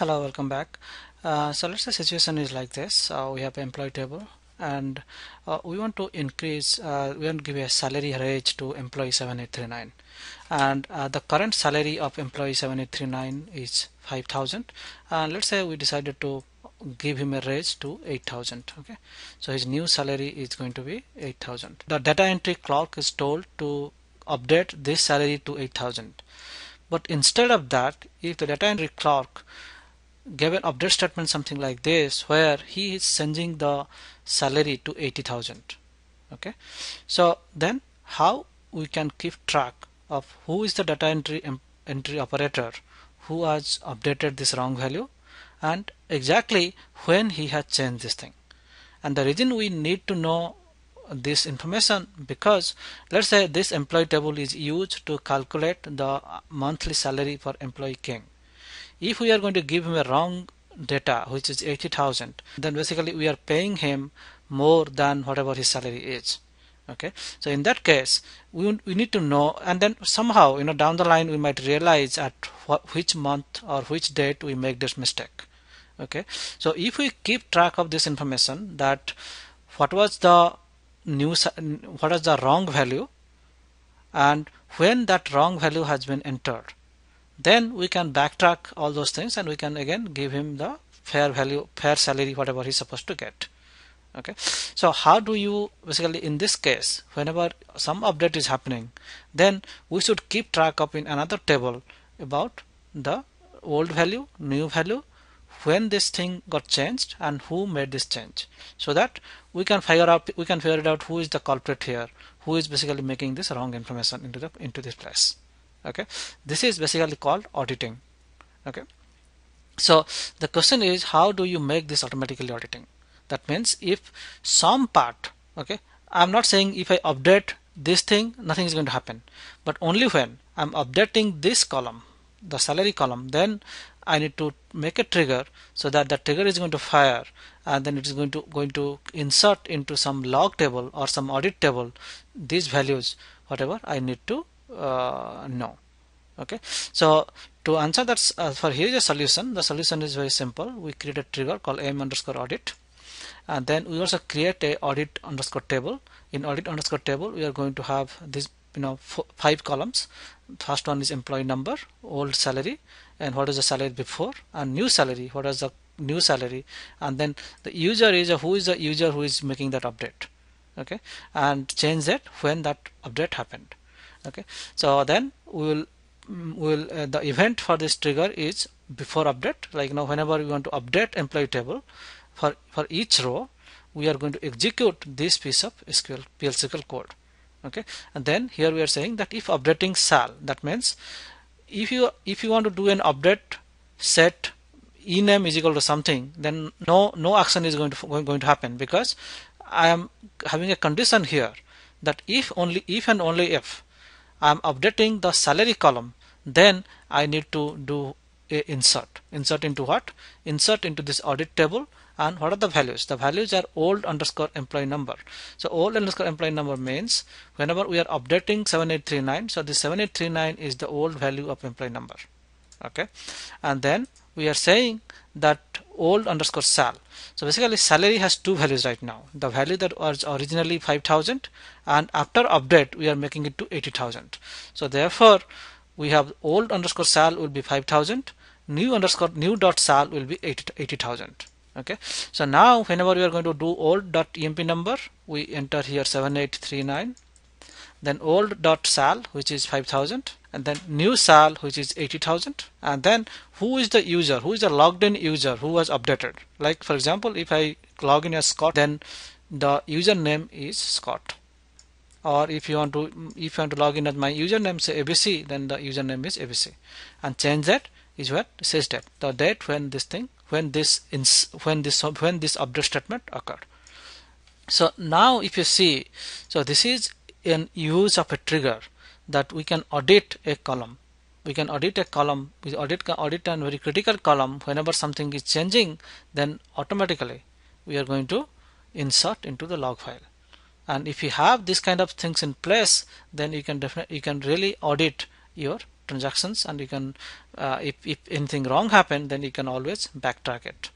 Hello, welcome back. So let's say situation is like this. We have employee table and we want to increase, we want to give a salary range to employee 7839, and the current salary of employee 7839 is 5,000, and let's say we decided to give him a raise to 8,000. Okay, so his new salary is going to be 8,000. The data entry clerk is told to update this salary to 8,000, but instead of that, if the data entry clerk give an update statement something like this where he is changing the salary to 80,000. Okay, so then how we can keep track of who is the data entry operator who has updated this wrong value and exactly when he has changed this thing. And the reason we need to know this information, because let's say this employee table is used to calculate the monthly salary for employee King. If we are going to give him a wrong data, which is 80,000, then basically we are paying him more than whatever his salary is. Okay, so in that case we need to know, and then somehow down the line we might realize at which month or which date we make this mistake. Okay, so if we keep track of this information, that what was the wrong value and when that wrong value has been entered, then we can backtrack all those things and we can again give him the fair value, fair salary, whatever he's supposed to get. Okay, so how do you basically, in this case, whenever some update is happening, then we should keep track of in another table about the old value, new value, when this thing got changed and who made this change, so that we can figure it out who is the culprit here, who is basically making this wrong information into this place. Okay, this is basically called auditing. Okay, so the question is, how do you make this automatically auditing? That means if some part, okay, I'm not saying if I update this thing nothing is going to happen, but only when I'm updating this column, the salary column, then I need to make a trigger so that the trigger is going to fire, and then it is going to insert into some log table or some audit table these values, whatever I need to know. Okay, so to answer that, for here is a solution. The solution is very simple. We create a trigger called m_audit, and then we also create a audit_ table. In audit_ table we are going to have this 5 columns. First one is employee number, old salary, and what is the salary before, and new salary, what is the new salary, and then the user is who is the user who is making that update. Okay, and change that when that update happened. Okay, so then we will the event for this trigger is before update. Like whenever we want to update employee table for each row, we are going to execute this piece of PL/SQL code. Okay, and then here we are saying that if updating sal, that means if you want to do an update set ename is equal to something, then no action is going to happen, because I am having a condition here that if and only if I am updating the salary column, then I need to do a insert into what? Insert into this audit table. And what are the values? The values are old_employee number. So old_employee number means whenever we are updating 7839, so this 7839 is the old value of employee number. Okay, and then we are saying that old_sal. So basically salary has two values right now. The value that was originally 5,000, and after update we are making it to 80,000. So therefore we have old_sal will be 5,000, new.sal will be 80,000. Okay, so now whenever we are going to do old.emp number, we enter here 7839, then old.sal, which is 5,000, and then new sal, which is 80,000, and then who is the user, who is the logged in user who was updated. Like for example, if I log in as Scott, then the username is Scott. Or if you want to log in as my username, say ABC, then the username is ABC, and change that is what says that the date when this update statement occurred. So now if you see, so this is an use of a trigger that we can audit a column. We can audit a column, we audit a very critical column. Whenever something is changing, then automatically we are going to insert into the log file. And if you have this kind of things in place, then you can really audit your transactions, and you can if anything wrong happened, then you can always backtrack it.